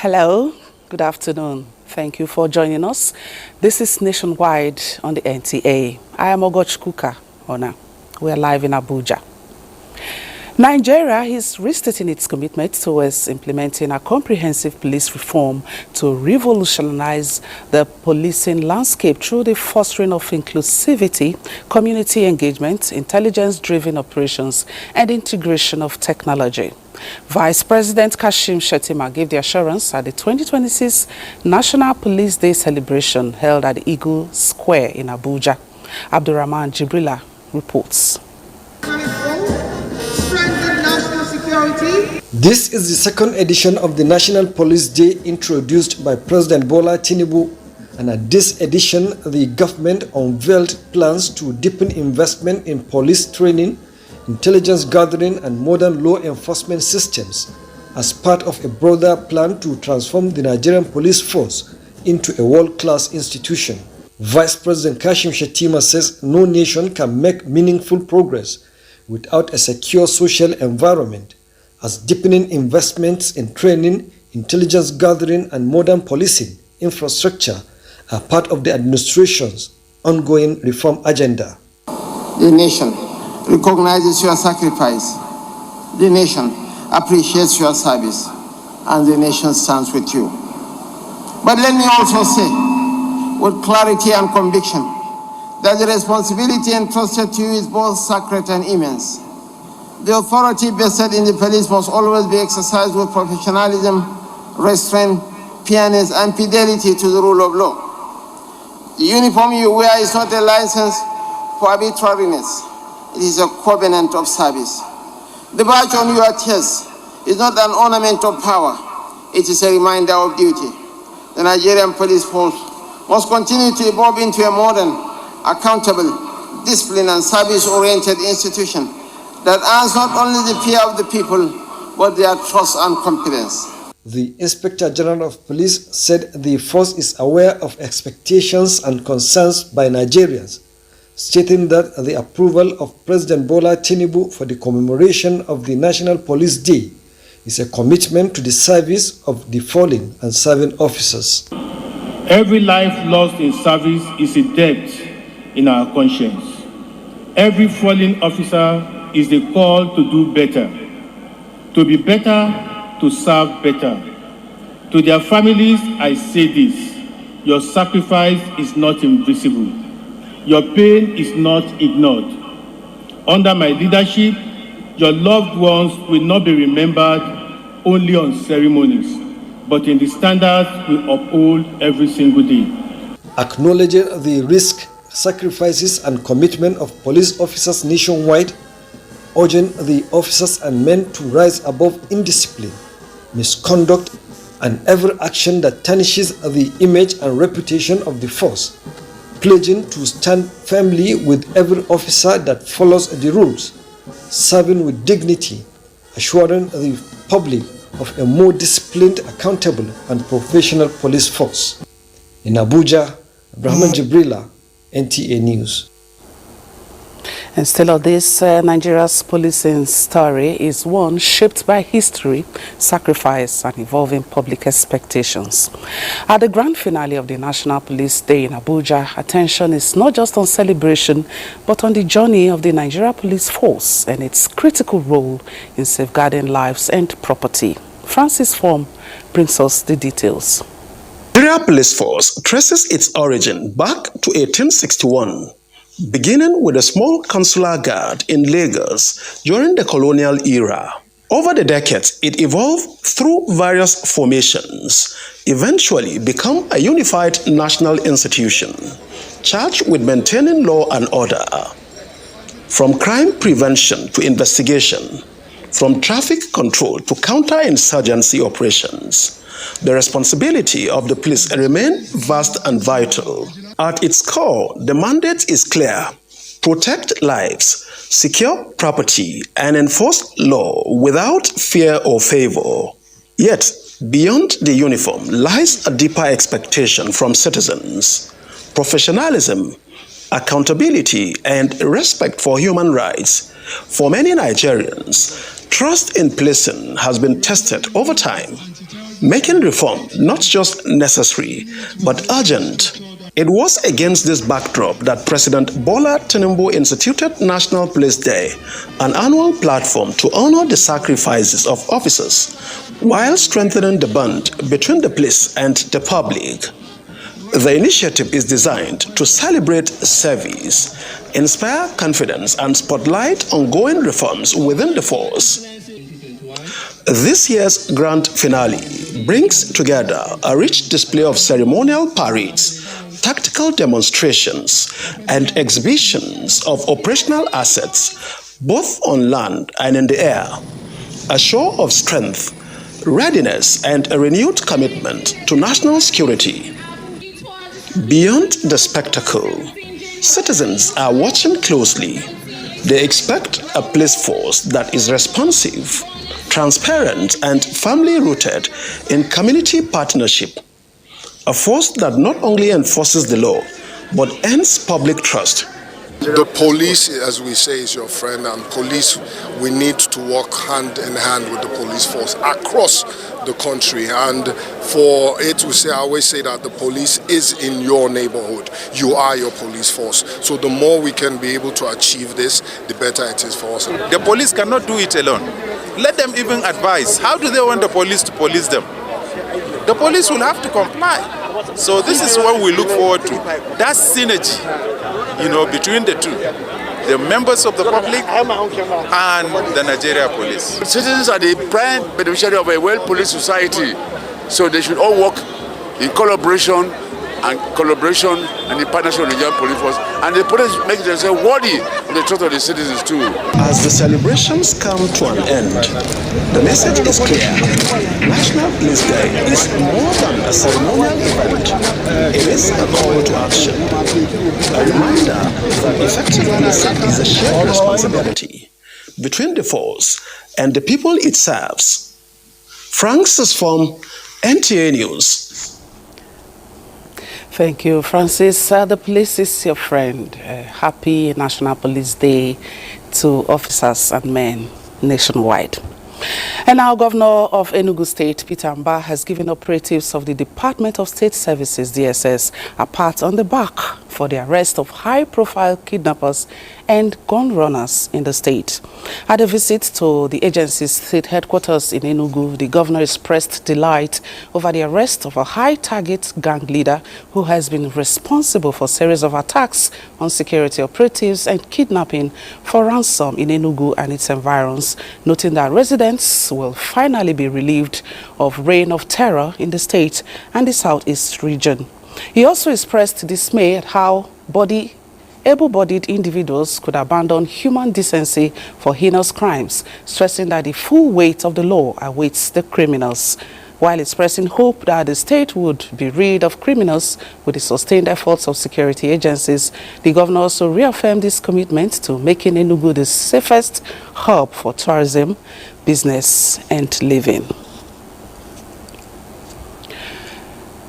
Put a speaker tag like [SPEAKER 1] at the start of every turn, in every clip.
[SPEAKER 1] Hello, good afternoon. Thank you for joining us. This is Nationwide on the NTA. I am Ogochkuka Ona. We are live in Abuja. Nigeria is restating its commitment towards implementing a comprehensive police reform to revolutionize the policing landscape through the fostering of inclusivity, community engagement, intelligence-driven operations, and integration of technology. Vice President Kashim Shettima gave the assurance at the 2026 National Police Day celebration held at Enugu Square in Abuja. Abdurrahman Jibrila reports.
[SPEAKER 2] This is the second edition of the National Police Day introduced by President Bola Tinubu, and at this edition, the government unveiled plans to deepen investment in police training, intelligence gathering, and modern law enforcement systems as part of a broader plan to transform the Nigerian police force into a world-class institution. Vice President Kashim Shettima says no nation can make meaningful progress without a secure social environment, as deepening investments in training, intelligence gathering, and modern policing infrastructure are part of the administration's ongoing reform agenda.
[SPEAKER 3] The nation recognizes your sacrifice. The nation appreciates your service, and the nation stands with you. But let me also say, with clarity and conviction, that the responsibility entrusted to you is both sacred and immense. The authority vested in the police must always be exercised with professionalism, restraint, fairness, and fidelity to the rule of law. The uniform you wear is not a license for arbitrariness. It is a covenant of service. The badge on your chest is not an ornament of power. It is a reminder of duty. The Nigerian police force must continue to evolve into a modern, accountable, disciplined, and service-oriented institution that earns not only the fear of the people, but their trust and confidence.
[SPEAKER 2] The Inspector General of Police said the force is aware of expectations and concerns by Nigerians, stating that the approval of President Bola Tinubu for the commemoration of the National Police Day is a commitment to the service of the fallen and serving officers.
[SPEAKER 4] Every life lost in service is a debt in our conscience. Every fallen officer is the call to do better, to be better, to serve better. To their families, I say this: your sacrifice is not invisible. Your pain is not ignored. Under my leadership, your loved ones will not be remembered only on ceremonies, but in the standards we uphold every single day.
[SPEAKER 2] Acknowledging the risk, sacrifices, and commitment of police officers nationwide, urging the officers and men to rise above indiscipline, misconduct, and every action that tarnishes the image and reputation of the force, pledging to stand firmly with every officer that follows the rules, serving with dignity, assuring the public of a more disciplined, accountable, and professional police force. In Abuja, Abdurrahman Jibrila, NTA News.
[SPEAKER 1] And still on this, Nigeria's policing story is one shaped by history, sacrifice, and evolving public expectations. At the grand finale of the National Police Day in Abuja, attention is not just on celebration, but on the journey of the Nigeria Police Force and its critical role in safeguarding lives and property. Francis Form brings us the details.
[SPEAKER 5] Nigeria Police Force traces its origin back to 1861. Beginning with a small consular guard in Lagos during the colonial era. Over the decades, it evolved through various formations, eventually become a unified national institution, charged with maintaining law and order. From crime prevention to investigation, from traffic control to counterinsurgency operations, the responsibility of the police remains vast and vital. At its core, the mandate is clear: protect lives, secure property, and enforce law without fear or favor. Yet, beyond the uniform lies a deeper expectation from citizens: professionalism, accountability, and respect for human rights. For many Nigerians, trust in policing has been tested over time. making reform not just necessary but urgent. It was against this backdrop that President Bola Tinubu instituted National Police Day, an annual platform to honor the sacrifices of officers while strengthening the bond between the police and the public. The initiative is designed to celebrate service, inspire confidence, and spotlight ongoing reforms within the force. This year's grand finale brings together a rich display of ceremonial parades, tactical demonstrations, and exhibitions of operational assets, both on land and in the air. A show of strength, readiness, and a renewed commitment to national security. Beyond the spectacle, citizens are watching closely. They expect a police force that is responsive, transparent, and firmly rooted in community partnership. A force that not only enforces the law, but earns public trust.
[SPEAKER 6] The police, as we say, is your friend, and police, we need to work hand in hand with the police force across the country. And for it to say, I always say that the police is in your neighborhood. You are your police force. So the more we can be able to achieve this, the better it is for us.
[SPEAKER 7] The police cannot do it alone. Let them even advise. How do they want the police to police them? The police will have to comply. So this is what we look forward to. That synergy, between the two. The members of the public and the Nigeria police.
[SPEAKER 8] Citizens are the prime beneficiary of a well-policed society. So they should all work in collaboration and in partnership with the Nigerian police force. And the police make themselves worthy of the trust of the citizens too.
[SPEAKER 5] As the celebrations come to an end, the message is clear. National Police Day is more than a ceremonial event. It is a call to action. A reminder that effective policing is a shared responsibility between the force and the people it serves. Francis from NTA News.
[SPEAKER 1] Thank you, Francis. The police is your friend. Happy National Police Day to officers and men nationwide. And now, Governor of Enugu State, Peter Mba, has given operatives of the Department of State Services, DSS, a pat on the back for the arrest of high-profile kidnappers and gun runners in the state. At a visit to the agency's state headquarters in Enugu, the governor expressed delight over the arrest of a high-target gang leader who has been responsible for a series of attacks on security operatives and kidnapping for ransom in Enugu and its environs, noting that residents will finally be relieved of reign of terror in the state and the southeast region. He also expressed dismay at how able-bodied individuals could abandon human decency for heinous crimes, stressing that the full weight of the law awaits the criminals, while expressing hope that the state would be rid of criminals with the sustained efforts of security agencies. The governor also reaffirmed his commitment to making Enugu the safest hub for tourism, business, and living.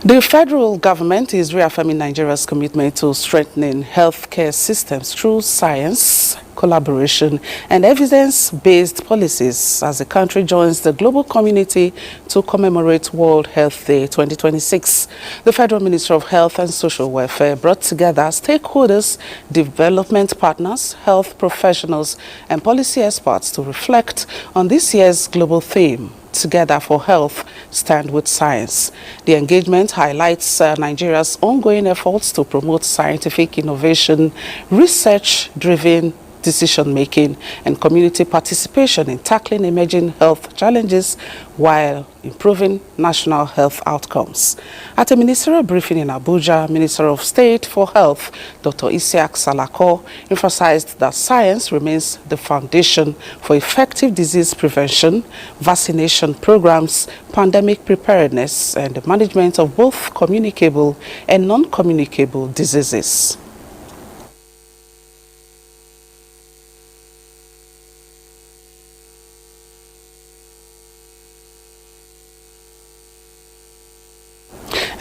[SPEAKER 1] The federal government is reaffirming Nigeria's commitment to strengthening healthcare systems through science, collaboration, and evidence-based policies as the country joins the global community to commemorate World Health Day 2026. The Federal Ministry of Health and Social Welfare brought together stakeholders, development partners, health professionals, and policy experts to reflect on this year's global theme, Together for Health, Stand with Science. The engagement highlights Nigeria's ongoing efforts to promote scientific innovation, research-driven decision-making, and community participation in tackling emerging health challenges while improving national health outcomes. At a ministerial briefing in Abuja, Minister of State for Health, Dr. Isiaq Salako, emphasized that science remains the foundation for effective disease prevention, vaccination programs, pandemic preparedness, and the management of both communicable and non-communicable diseases.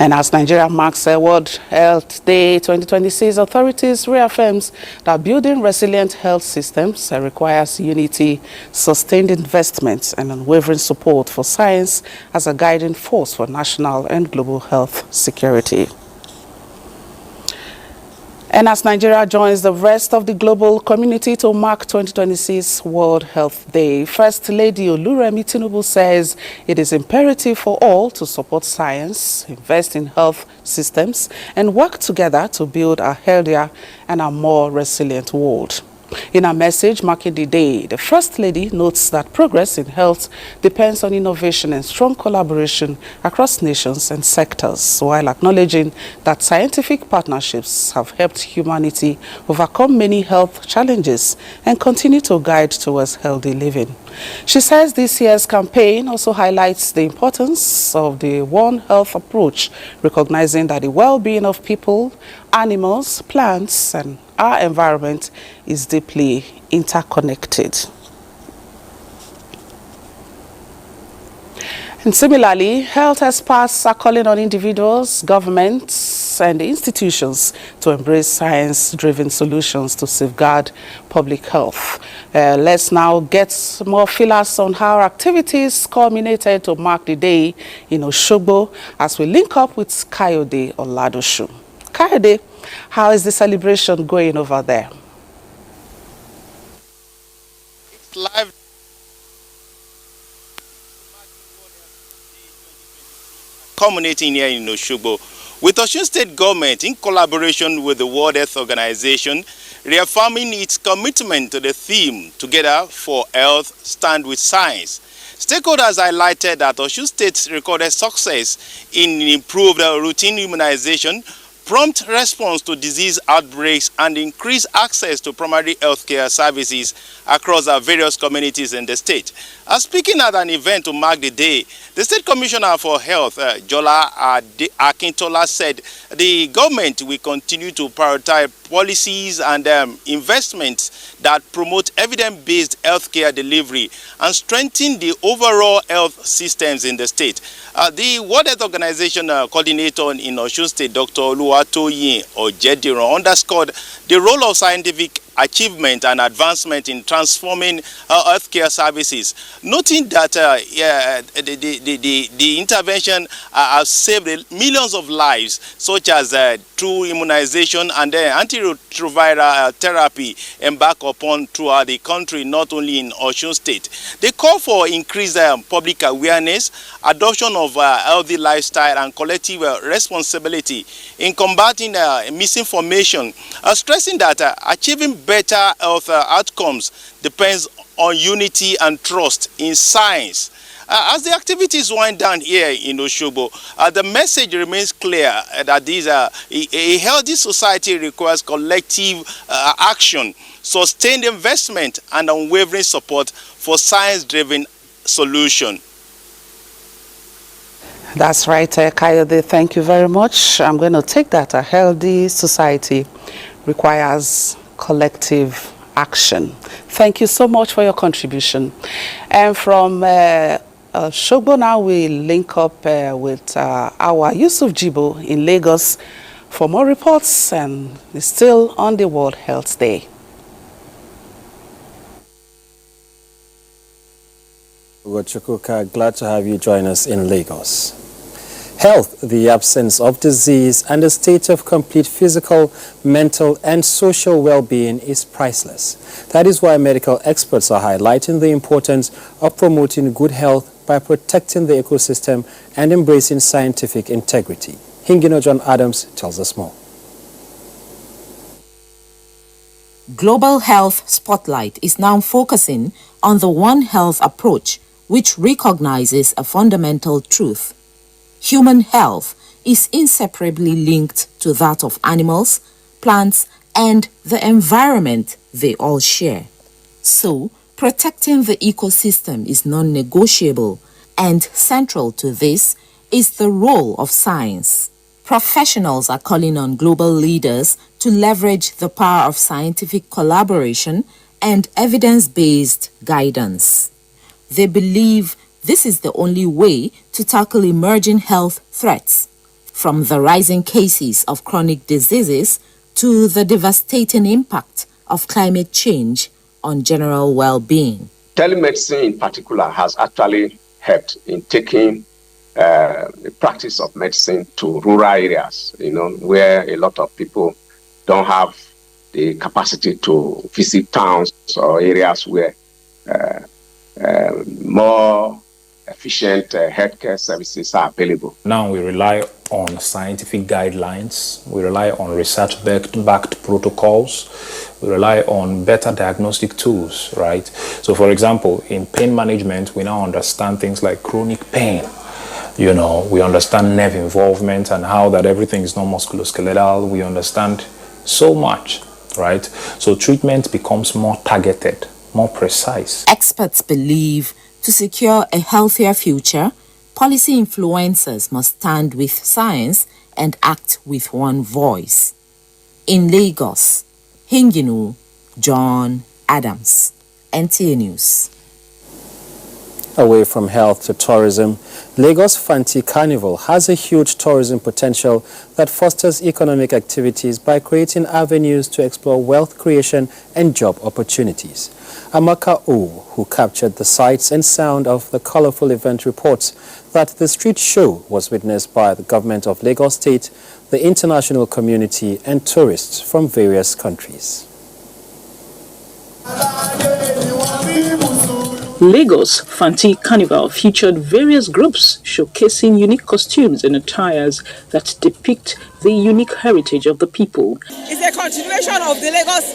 [SPEAKER 1] And as Nigeria marks World Health Day 2026, authorities reaffirms that building resilient health systems requires unity, sustained investments, and unwavering support for science as a guiding force for national and global health security. And as Nigeria joins the rest of the global community to mark 2026 World Health Day, First Lady Oluremi Tinubu says it is imperative for all to support science, invest in health systems, and work together to build a healthier and a more resilient world. In a message marking the day, the First Lady notes that progress in health depends on innovation and strong collaboration across nations and sectors, while acknowledging that scientific partnerships have helped humanity overcome many health challenges and continue to guide towards healthy living. She says this year's campaign also highlights the importance of the One Health approach, recognizing that the well-being of people, animals, plants, and our environment is deeply interconnected. And similarly, health experts are calling on individuals, governments, and institutions to embrace science-driven solutions to safeguard public health. Let's now get more feelers on how activities culminated to mark the day in Osogbo as we link up with Kayode Oladoshu. Kayode, how is the celebration going over there?
[SPEAKER 9] It's live. Culminating here in Osogbo, with Osun State government in collaboration with the World Health Organization reaffirming its commitment to the theme Together for Health, Stand with Science. Stakeholders highlighted that Osun State recorded success in improved routine immunization, prompt response to disease outbreaks, and increased access to primary healthcare services across various communities in the state. Speaking at an event to mark the day, the State Commissioner for Health, Jola Akintola, said the government will continue to prioritize policies and investments that promote evidence-based healthcare delivery and strengthen the overall health systems in the state. The World Health Organization coordinator in Osun State, Dr. Oluwatoyin Ojediran, underscored the role of scientific achievement and advancement in transforming healthcare services, noting that the intervention has saved millions of lives, such as through immunization and antiretroviral therapy embarked upon throughout the country, not only in Osun State. They call for increased public awareness, adoption of healthy lifestyle, and collective responsibility in combating misinformation, stressing that achieving better health outcomes depends on unity and trust in science. As the activities wind down here in Osogbo, the message remains clear that a healthy society requires collective action, sustained investment, and unwavering support for science-driven solution.
[SPEAKER 1] That's right, Kayode. Thank you very much. I'm going to take that. A healthy society requires collective action. Thank you so much for your contribution. And from Osogbo now we link up with our Yusuf Jibo in Lagos for more reports, and it's still on the World Health Day.
[SPEAKER 10] Chukwuka, glad to have you join us in Lagos. Health, the absence of disease, and a state of complete physical, mental, and social well-being is priceless. That is why medical experts are highlighting the importance of promoting good health by protecting the ecosystem and embracing scientific integrity. Hingino John Adams tells us more.
[SPEAKER 11] Global Health Spotlight is now focusing on the One Health approach, which recognizes a fundamental truth. Human health is inseparably linked to that of animals, plants, and the environment they all share. So, protecting the ecosystem is non-negotiable, and central to this is the role of science. Professionals are calling on global leaders to leverage the power of scientific collaboration and evidence-based guidance. They believe this is the only way to tackle emerging health threats. from the rising cases of chronic diseases to the devastating impact of climate change on general well-being.
[SPEAKER 12] Telemedicine in particular has actually helped in taking the practice of medicine to rural areas, where a lot of people don't have the capacity to visit towns or areas where more efficient healthcare services are available.
[SPEAKER 13] Now we rely on scientific guidelines, we rely on research-backed protocols, we rely on better diagnostic tools, right? So for example, in pain management, we now understand things like chronic pain. We understand nerve involvement and how that everything is not musculoskeletal. We understand so much, right? So treatment becomes more targeted, more precise.
[SPEAKER 11] Experts believe to secure a healthier future, policy influencers must stand with science and act with one voice. In Lagos, Hinginu, John Adams, NTA News.
[SPEAKER 10] Away from health to tourism, Lagos Fanti Carnival has a huge tourism potential that fosters economic activities by creating avenues to explore wealth creation and job opportunities. Amaka O, who captured the sights and sound of the colorful event, reports that the street show was witnessed by the government of Lagos State, the international community, and tourists from various countries.
[SPEAKER 14] Lagos Fanti Carnival featured various groups showcasing unique costumes and attires that depict the unique heritage of the people.
[SPEAKER 15] It's a continuation of the Lagos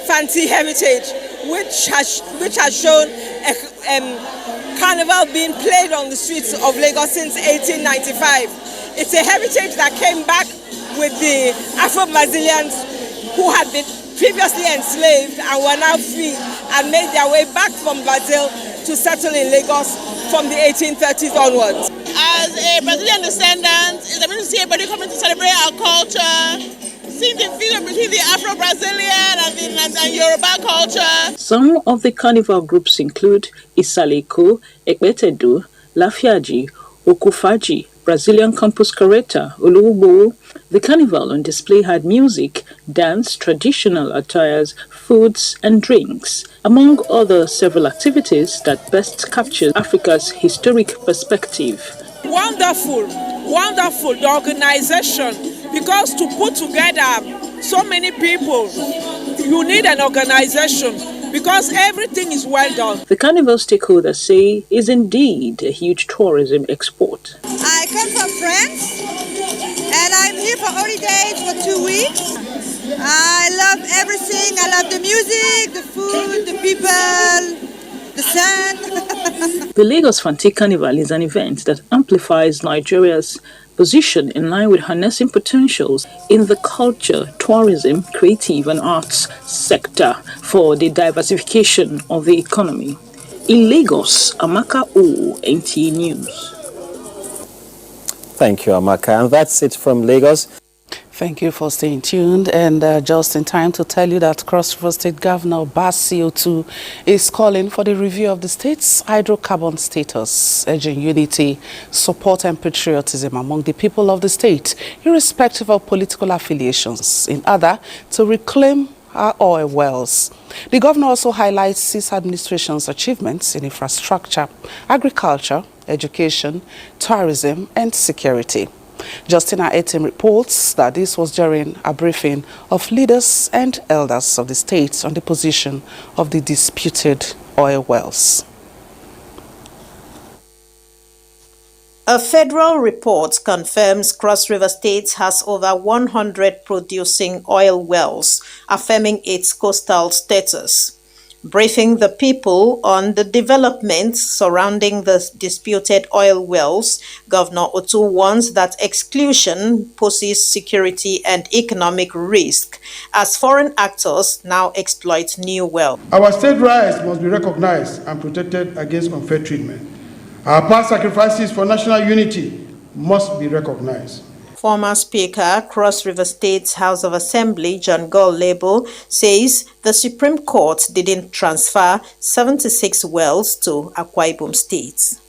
[SPEAKER 15] Fanti heritage, which has shown a carnival being played on the streets of Lagos since 1895. It's a heritage that came back with the Afro-Brazilians who had been previously enslaved and were now free and made their way back from Brazil to settle in Lagos from the 1830s onwards.
[SPEAKER 16] As a Brazilian descendant, it's amazing to see everybody coming to celebrate our culture, seeing the fusion between the Afro-Brazilian and Yoruba culture.
[SPEAKER 14] Some of the carnival groups include Isaleko, Ekbetedu, Lafiaji, Okufaji, Brazilian Campus Carreta, Oluwugbo. The carnival on display had music, dance, traditional attires, foods and drinks, among other several activities that best capture Africa's historic perspective.
[SPEAKER 15] Wonderful, wonderful, the organization, because to put together so many people, you need an organization. Because everything is well done.
[SPEAKER 14] The carnival stakeholders say is indeed a huge tourism export.
[SPEAKER 17] I come from France and I'm here for holidays for 2 weeks. I love everything. I love the music, the food, the people, the sun.
[SPEAKER 14] The Lagos Fanti Carnival is an event that amplifies Nigeria's position in line with harnessing potentials in the culture, tourism, creative and arts sector for the diversification of the economy. In Lagos, Amaka O, NTA News.
[SPEAKER 10] Thank you, Amaka. And that's it from Lagos.
[SPEAKER 1] Thank you for staying tuned, and just in time to tell you that Cross River State Governor CO2 is calling for the review of the state's hydrocarbon status, urging unity, support and patriotism among the people of the state, irrespective of political affiliations, in order to reclaim our oil wells. The governor also highlights his administration's achievements in infrastructure, agriculture, education, tourism and security. Justina Etim reports that this was during a briefing of leaders and elders of the state on the position of the disputed oil wells.
[SPEAKER 18] A federal report confirms Cross River State has over 100 producing oil wells, affirming its coastal status. Briefing the people on the developments surrounding the disputed oil wells, Governor Otu warns that exclusion poses security and economic risk as foreign actors now exploit new wells.
[SPEAKER 19] Our state rights must be recognized and protected against unfair treatment. Our past sacrifices for national unity must be recognized.
[SPEAKER 18] Former Speaker, Cross River State's House of Assembly, John Lebo, says the Supreme Court didn't transfer 76 wells to Akwa Ibom State.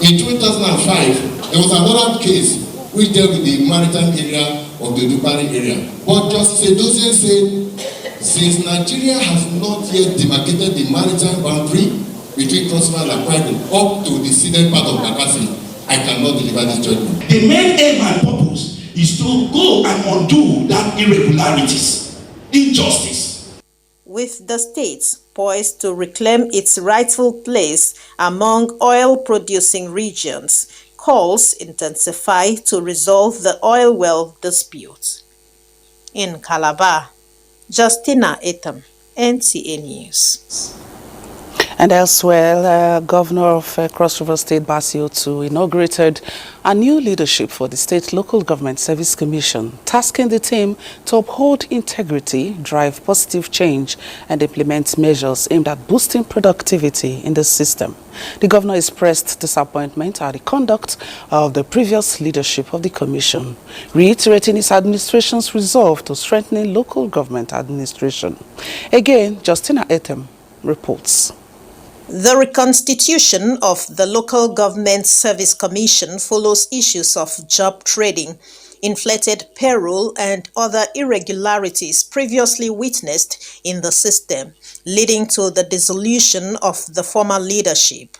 [SPEAKER 20] In 2005, there was another case which dealt with the maritime area of the Dupari area. But Justice Edozie said, since Nigeria has not yet demarcated the maritime boundary between Cross River and Akwa Ibom up to the ceded part of Bakassi, I cannot deliver this judgment.
[SPEAKER 21] The main aim and purpose is to go and undo that irregularities, injustice.
[SPEAKER 18] With the state poised to reclaim its rightful place among oil-producing regions, calls intensify to resolve the oil well dispute. In Calabar, Justina Etam, NTA News.
[SPEAKER 1] And elsewhere, Governor of Cross River State, Basio II, inaugurated a new leadership for the State Local Government Service Commission, tasking the team to uphold integrity, drive positive change, and implement measures aimed at boosting productivity in the system. The governor expressed disappointment at the conduct of the previous leadership of the commission, reiterating his administration's resolve to strengthening local government administration. Again, Justina Etem reports.
[SPEAKER 18] The reconstitution of the Local Government Service Commission follows issues of job trading, inflated payroll, and other irregularities previously witnessed in the system, leading to the dissolution of the former leadership.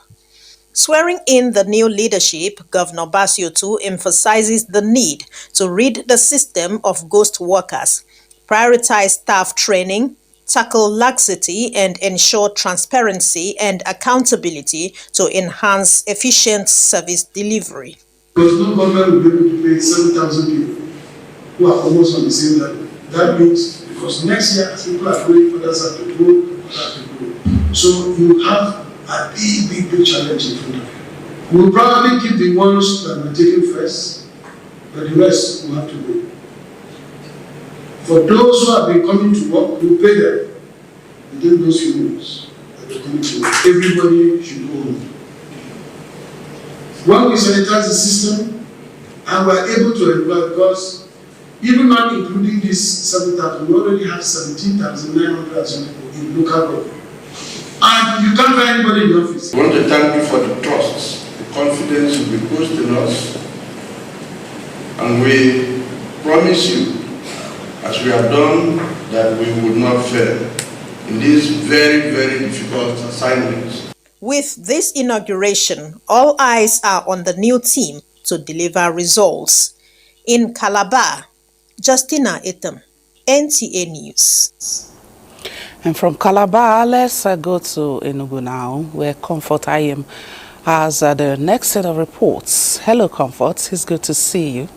[SPEAKER 18] Swearing in the new leadership, Governor Basio II emphasizes the need to rid the system of ghost workers, prioritize staff training, tackle laxity, and ensure transparency and accountability to enhance efficient service delivery.
[SPEAKER 19] Because no government will be able to pay 7,000 people who are almost on the same level. That means, because next year, as people are going, others have to grow, others have to grow. So you have a big challenge in front of you. We'll probably keep the ones that were taken first, but the rest will have to go. For those who have been coming to work, we'll pay them within those few months that are coming to work. Everybody should go home. When we sanitize the system, and we're able to employ, because even not including this 7,000, we already have 17,900 people in local government. And you can't find anybody in the office.
[SPEAKER 21] I want to thank you for the trust, the confidence you reposed in us, and we promise you, as we have done, that we would not fail in these very difficult assignments.
[SPEAKER 18] With this inauguration, all eyes are on the new team to deliver results. In Calabar, Justina Etam, NTA News.
[SPEAKER 1] And from Calabar, let's go to Enugu now, where Comfort IM has the next set of reports. Hello, Comfort. It's good to see you.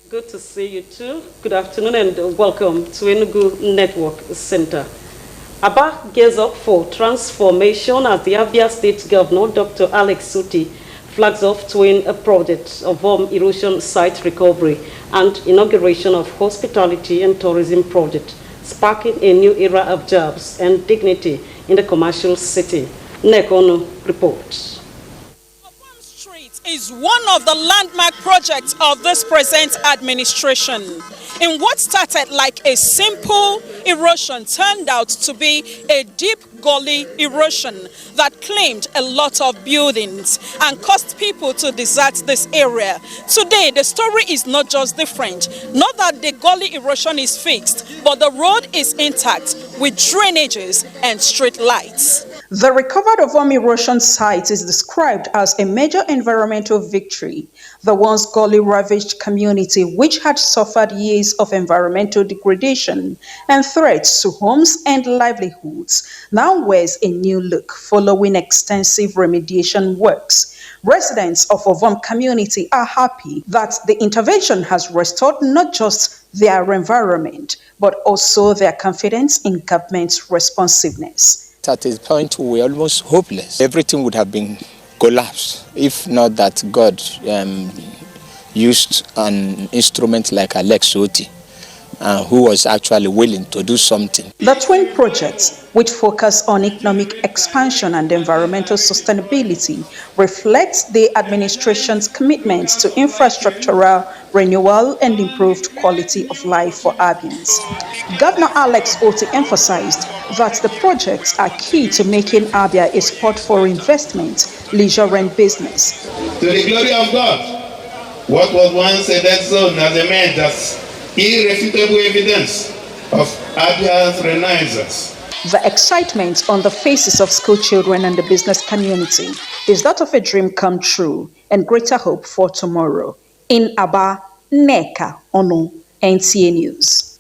[SPEAKER 22] Good to see you too. Good afternoon and welcome to Enugu Network Center. Aba gears up for transformation as the Abia State Governor, Dr. Alex Suti, flags off twin projects of erosion site recovery and inauguration of hospitality and tourism project, sparking a new era of jobs and dignity in the commercial city. Nekono reports.
[SPEAKER 23] Is one of the landmark projects of this present administration. In what started like a simple erosion turned out to be a deep gully erosion that claimed a lot of buildings and caused people to desert this area. Today, the story is not just different. Not that the gully erosion is fixed, but the road is intact with drainages and street lights.
[SPEAKER 24] The recovered Ovom erosion site is described as a major environmental victory. The once gully-ravaged community, which had suffered years of environmental degradation and threats to homes and livelihoods, now wears a new look following extensive remediation works. Residents of Ovom community are happy that the intervention has restored not just their environment, but also their confidence in government's responsiveness.
[SPEAKER 25] At a point, we were almost hopeless. Everything would have been collapsed if not that God used an instrument like Alex Suti who was actually willing to do something.
[SPEAKER 24] The twin projects, which focus on economic expansion and environmental sustainability, reflects the administration's commitment to infrastructural renewal and improved quality of life for Abians. Governor Alex Otti emphasized that the projects are key to making Abia a spot for investment, leisure and business.
[SPEAKER 20] To the glory of God, what was once a dead zone has emerged as irrefutable evidence of Abia's renaissance.
[SPEAKER 24] The excitement on the faces of school children and the business community is that of a dream come true and greater hope for tomorrow. In Aba, Neka Ono, NTA News.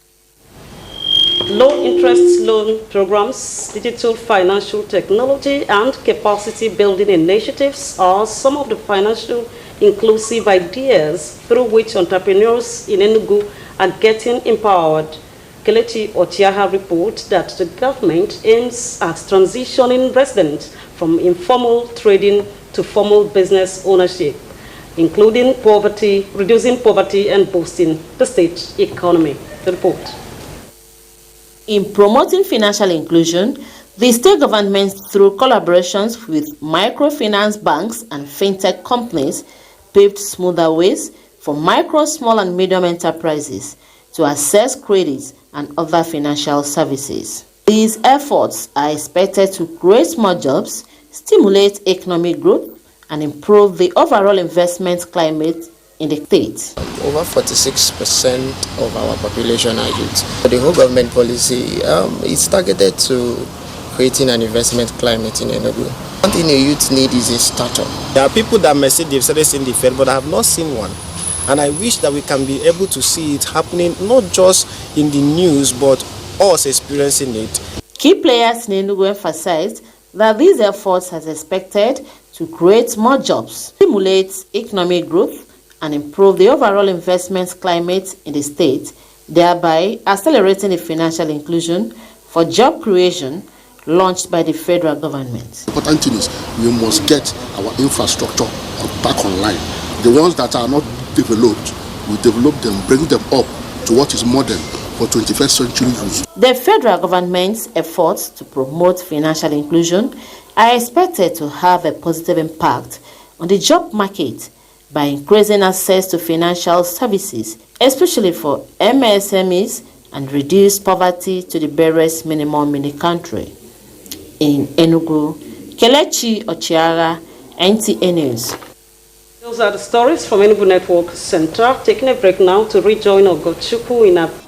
[SPEAKER 22] Low-interest loan programs, digital financial technology, and capacity-building initiatives are some of the financial inclusive ideas through which entrepreneurs in Enugu are getting empowered. Kelechi Ochiaha reports that the government aims at transitioning residents from informal trading to formal business ownership, including poverty, reducing poverty, and boosting the state economy. The report.
[SPEAKER 2] In promoting financial inclusion, the state government, through collaborations with microfinance banks and fintech companies, paved smoother ways for micro, small, and medium enterprises to access credit and other financial services. These efforts are expected to create more jobs, stimulate economic growth, and improve the overall investment climate in the state.
[SPEAKER 3] Over 46% of our population are youth. The whole government policy is targeted to creating an investment climate in Enugu. One thing a youth need is a startup.
[SPEAKER 4] There are people that may say they've started seeing the Fed, but I have not seen one. And I wish that we can be able to see it happening, not just in the news, but us experiencing it.
[SPEAKER 2] Key players in Enugu emphasized that these efforts are expected to create more jobs, stimulate economic growth, and improve the overall investment climate in the state, thereby accelerating the financial inclusion for job creation launched by the federal government.
[SPEAKER 6] The important thing is we must get our infrastructure back online. The ones that are not developed, we develop them, bring them up to what is modern for 21st century use.
[SPEAKER 2] The federal government's efforts to promote financial inclusion are expected to have a positive impact on the job market by increasing access to financial services, especially for MSMEs, and reduce poverty to the barest minimum in the country. In Enugu, Kelechi Ochiaga, NTA News.
[SPEAKER 22] Those are the stories from Enugu Network Center. Taking a break now to rejoin Ogochukwu in Abuja.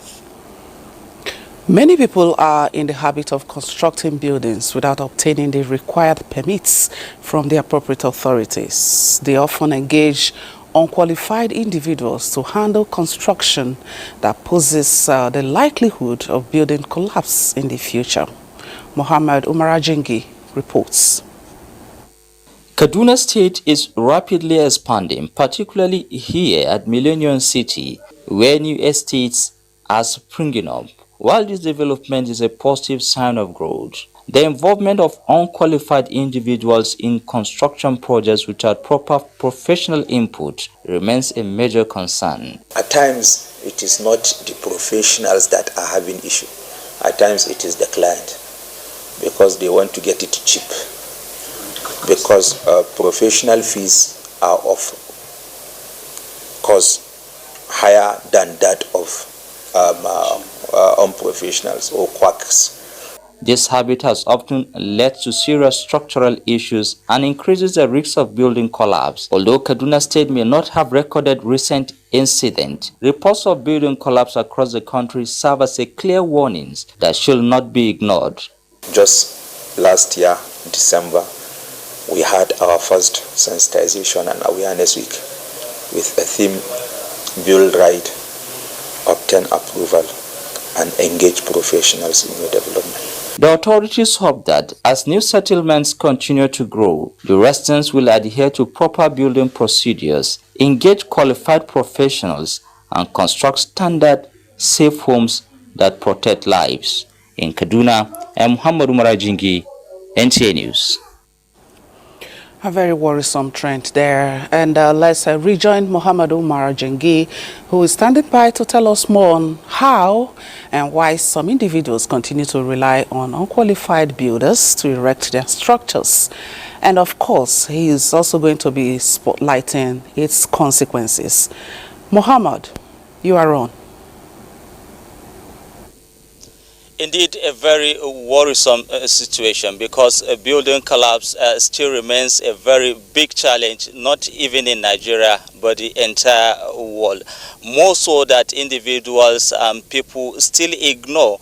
[SPEAKER 1] Many people are in the habit of constructing buildings without obtaining the required permits from the appropriate authorities. They often engage unqualified individuals to handle construction that poses the likelihood of building collapse in the future. Mohammed Umarajingi reports.
[SPEAKER 7] Kaduna State is rapidly expanding, particularly here at Millennium City, where new estates are springing up. While this development is a positive sign of growth, the involvement of unqualified individuals in construction projects without proper professional input remains a major concern.
[SPEAKER 26] At times, it is not the professionals that are having issue. At times, it is the client, because they want to get it cheap. Because professional fees are of course higher than that of unprofessionals or quacks.
[SPEAKER 7] This habit has often led to serious structural issues and increases the risk of building collapse. Although Kaduna State may not have recorded recent incident, reports of building collapse across the country serve as a clear warnings that should not be ignored.
[SPEAKER 26] Just last year, December, we had our first sensitization and awareness week with a theme, build right, obtain approval, and engage professionals in your development.
[SPEAKER 7] The authorities hope that as new settlements continue to grow, the residents will adhere to proper building procedures, engage qualified professionals, and construct standard, safe homes that protect lives. In Kaduna, I'm Muhammad Umarajingi, NTA News.
[SPEAKER 1] A very worrisome trend there. And let's rejoin Muhammadu Marajengi, who is standing by to tell us more on how and why some individuals continue to rely on unqualified builders to erect their structures. And of course, he is also going to be spotlighting its consequences. Muhammad, you are on.
[SPEAKER 7] Indeed, a very worrisome situation, because a building collapse still remains a very big challenge, not even in Nigeria, but the entire world. More so that individuals and people still ignore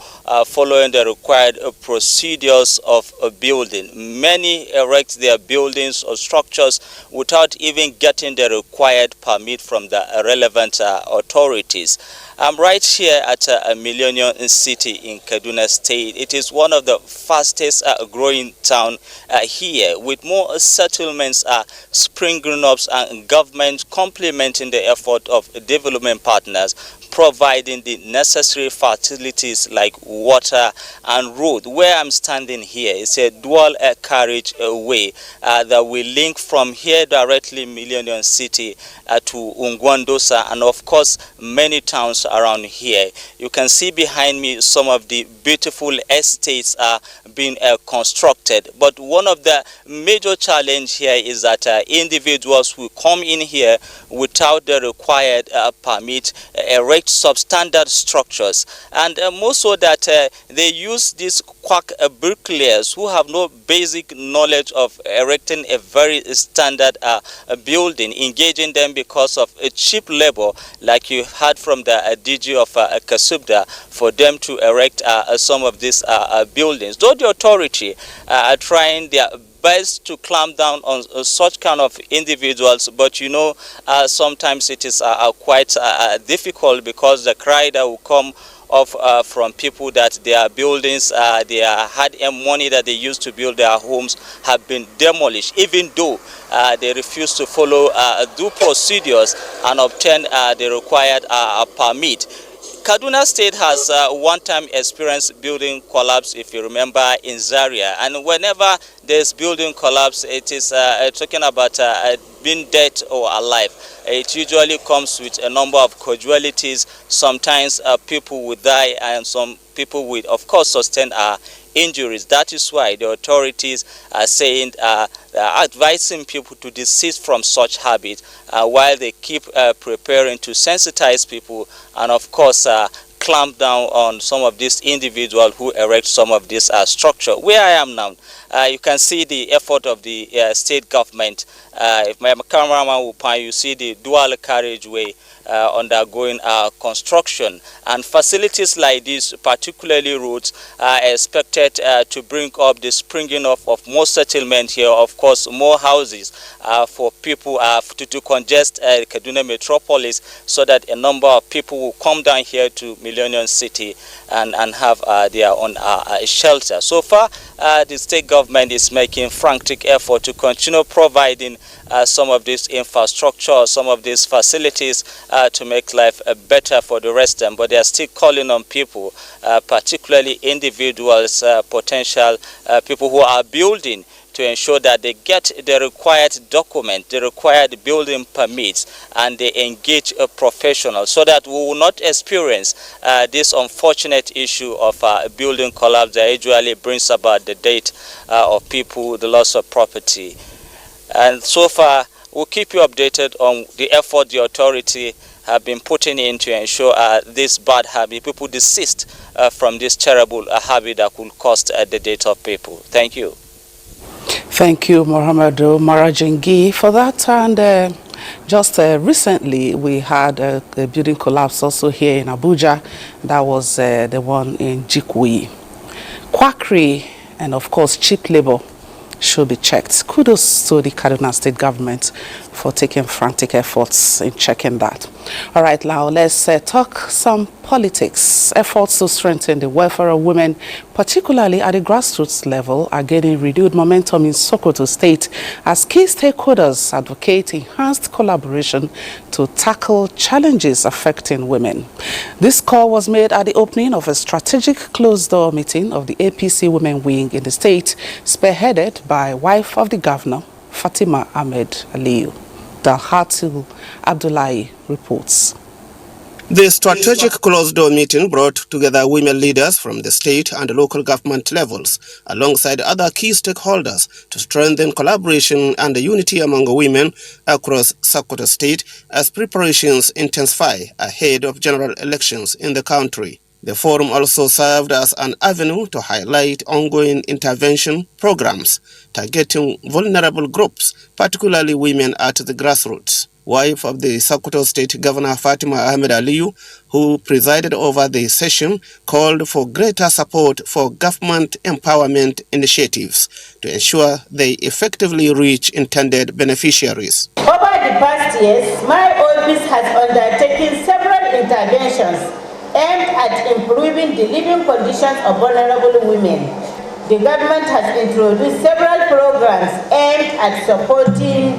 [SPEAKER 7] following the required procedures of a building. Many erect their buildings or structures without even getting the required permit from the relevant authorities. I'm right here at a Millennium City in Kaduna State. It is one of the fastest growing town here, with more settlements springing up and government complementing the effort of development partners, providing the necessary facilities like water and road. Where I'm standing here is a dual carriage way that will link from here directly Millennium City to Ungwandosa, and of course many towns around here. You can see behind me some of the beautiful estates are being constructed, but one of the major challenge here is that individuals will come in here without the required permit, erect substandard structures, and more so that they use these quack bricklayers who have no basic knowledge of erecting a very standard building, engaging them because of a cheap labor, like you heard from the DG of Kasubda, for them to erect some of these buildings. Though the authority are trying their best to clamp down on such kind of individuals, but you know, sometimes it is quite difficult, because the cry that will come off from people that their buildings, their hard-earned money that they used to build their homes, have been demolished, even though they refuse to follow due procedures and obtain the required permit. Kaduna State has one time experienced building collapse, if you remember, in Zaria. And whenever there's building collapse, it is talking about being dead or alive. It usually comes with a number of casualties. Sometimes people will die, and some people will, of course, sustain injuries. That is why the authorities are saying, advising people to desist from such habits while they keep preparing to sensitize people, and of course clamp down on some of these individuals who erect some of this structure. Where I am now, you can see the effort of the state government. If my cameraman will pan, you see the dual carriageway undergoing construction, and facilities like this, particularly roads, are expected to bring up the springing up of more settlement here, of course more houses for people to congest Kaduna metropolis, so that a number of people will come down here to Millennium City and have their own shelter. So far, the state government is making frantic effort to continue providing some of this infrastructure, some of these facilities to make life better for the rest of them, but they are still calling on people, particularly individuals, potential people who are building, to ensure that they get the required document, the required building permits, and they engage a professional, so that we will not experience this unfortunate issue of building collapse that usually brings about the death of people, the loss of property. And so far, we'll keep you updated on the effort the authority have been putting in to ensure this bad habit, people desist from this terrible habit that could cost the death of people. Thank you.
[SPEAKER 1] Thank you, Muhammadu Marajengi, for that. And just recently, we had a building collapse also here in Abuja. That was the one in Jikwi. Quackery and, of course, cheap labor should be checked. Kudos to the Kaduna State government for taking frantic efforts in checking that. All right, now let's talk some politics. Efforts to strengthen the welfare of women, particularly at the grassroots level, are gaining renewed momentum in Sokoto State as key stakeholders advocate enhanced collaboration to tackle challenges affecting women. This call was made at the opening of a strategic closed-door meeting of the APC Women Wing in the state, spearheaded by wife of the governor, Fatima Ahmed Aliyu. Dalhatu Abdullahi reports.
[SPEAKER 5] The strategic closed-door meeting brought together women leaders from the state and local government levels, alongside other key stakeholders, to strengthen collaboration and unity among women across Sokoto State as preparations intensify ahead of general elections in the country. The forum also served as an avenue to highlight ongoing intervention programs targeting vulnerable groups, particularly women at the grassroots. Wife of the Sokoto State Governor Fatima Ahmed Aliyu, who presided over the session, called for greater support for government empowerment initiatives to ensure they effectively reach intended beneficiaries.
[SPEAKER 8] Over the past years, my office has undertaken several interventions aimed at improving the living conditions of vulnerable women. The government has introduced several programs aimed at supporting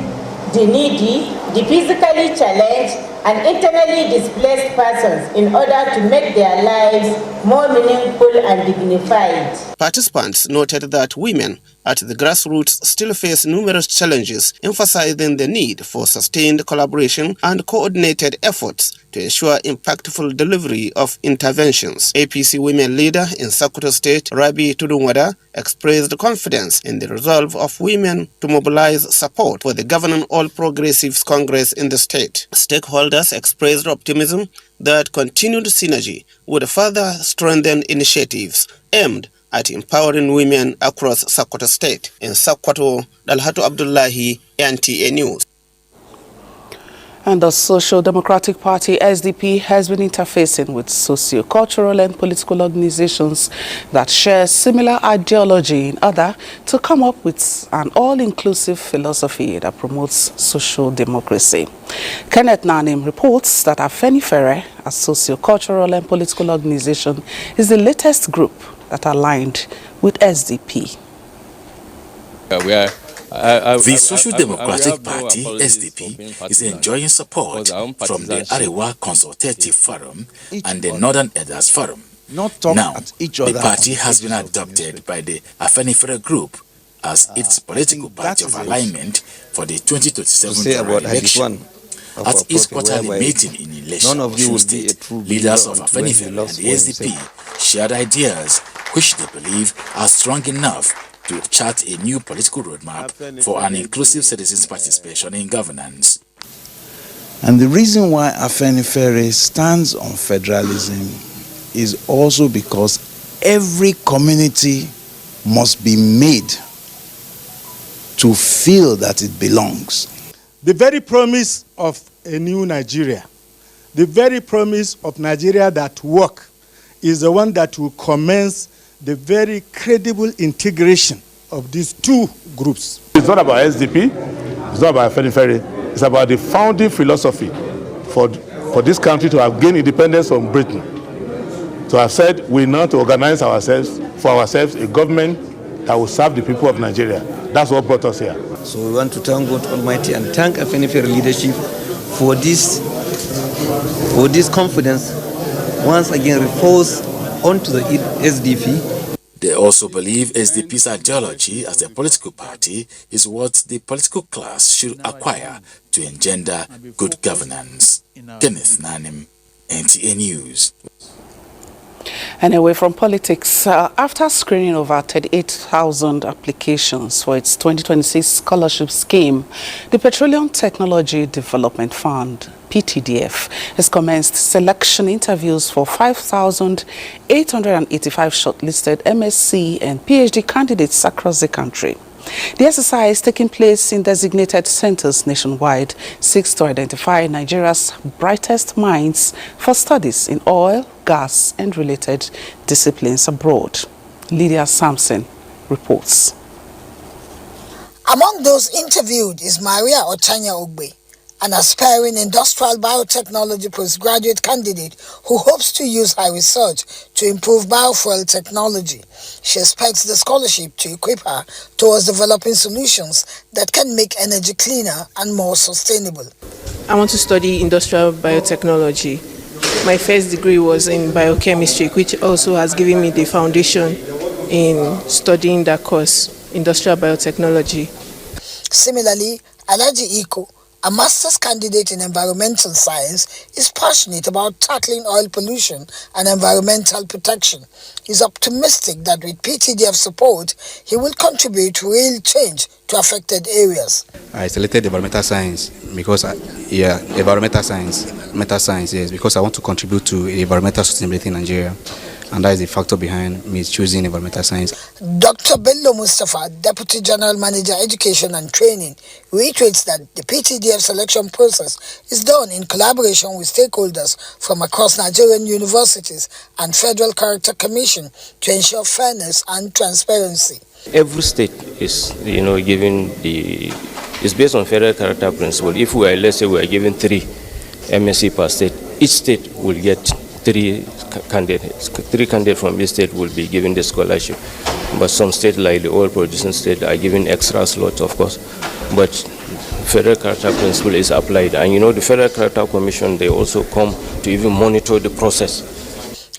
[SPEAKER 8] the needy, the physically challenged, and internally displaced persons in order to make their lives more meaningful and dignified.
[SPEAKER 5] Participants noted that women at the grassroots still face numerous challenges, emphasizing the need for sustained collaboration and coordinated efforts to ensure impactful delivery of interventions. APC women leader in Sokoto State, Rabi Tudunwada, expressed confidence in the resolve of women to mobilize support for the governing All Progressives Congress in the state. Stakeholders expressed optimism that continued synergy would further strengthen initiatives aimed at empowering women across Sokoto State. In Sokoto, Dalhatu Abdullahi, NTA News.
[SPEAKER 1] And the Social Democratic Party, SDP, has been interfacing with socio-cultural and political organizations that share similar ideology in order to come up with an all-inclusive philosophy that promotes social democracy. Kenneth Nanim reports that Afenifere, a socio-cultural and political organization, is the latest group that aligned with SDP.
[SPEAKER 9] The Social Democratic Party, SDP, is enjoying support from the Arewa Consultative Forum and the Northern Elders Forum. Now, the party has been adopted by the Afenifere Group as its political party of alignment for the 2027 general election. At its quarterly meeting in Osun State, leaders of Afenifere and the SDP shared ideas which they believe are strong enough to chart a new political roadmap for an inclusive citizens' participation in governance.
[SPEAKER 11] And the reason why Afenifere stands on federalism is also because every community must be made to feel that it belongs.
[SPEAKER 12] The very promise of a new Nigeria, the very promise of Nigeria that work, is the one that will commence the very credible integration of these two groups.
[SPEAKER 13] It's not about SDP, it's not about Fanti, it's about the founding philosophy for this country to have gained independence from Britain. So I've said we now to organize ourselves, for ourselves, a government that will serve the people of Nigeria. That's what brought us here.
[SPEAKER 27] So we want to thank God Almighty and thank Afenifere leadership for this confidence once again reposed onto the SDP.
[SPEAKER 9] They also believe SDP's ideology as a political party is what the political class should acquire to engender good governance. Kenneth Nanim, NTA News.
[SPEAKER 1] And away from politics, after screening over 38,000 applications for its 2026 scholarship scheme, the Petroleum Technology Development Fund, PTDF, has commenced selection interviews for 5,885 shortlisted MSc and PhD candidates across the country. The exercise, taking place in designated centers nationwide, seeks to identify Nigeria's brightest minds for studies in oil, gas, and related disciplines abroad. Lydia Sampson reports.
[SPEAKER 28] Among those interviewed is Maria Otanya Ogbe, an aspiring industrial biotechnology postgraduate candidate who hopes to use her research to improve biofuel technology. She expects the scholarship to equip her towards developing solutions that can make energy cleaner and more sustainable.
[SPEAKER 29] I want to study industrial biotechnology. My first degree was in biochemistry, which also has given me the foundation in studying that course, industrial biotechnology.
[SPEAKER 28] Similarly, Alhaji Iko, a master's candidate in environmental science, is passionate about tackling oil pollution and environmental protection. He's optimistic that with PTDF support, he will contribute to real change to affected areas.
[SPEAKER 10] I selected environmental science because, mental science, yes, because I want to contribute to environmental sustainability in Nigeria. And that is the factor behind me choosing environmental science.
[SPEAKER 28] Dr. Bello Mustafa, Deputy General Manager Education and Training, reiterates that the PTDF selection process is done in collaboration with stakeholders from across Nigerian universities and Federal Character Commission to ensure fairness and transparency.
[SPEAKER 14] Every state is, is based on Federal Character Principle. If we are, let's say we are given 3 MSc per state, each state will get 3 candidates. 3 candidates from each state will be given the scholarship. But some states, like the oil producing state, are given extra slots, of course. But Federal Character Principle is applied. And the Federal Character Commission, they also come to even monitor the process.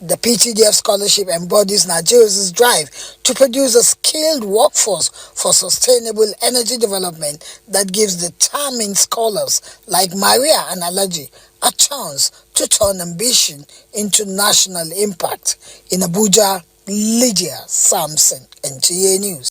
[SPEAKER 28] The PTDF scholarship embodies Nigeria's drive to produce a skilled workforce for sustainable energy development that gives determined scholars like Maria and Alhaji a chance to turn ambition into national impact. In Abuja, Lydia Samson, NTA News.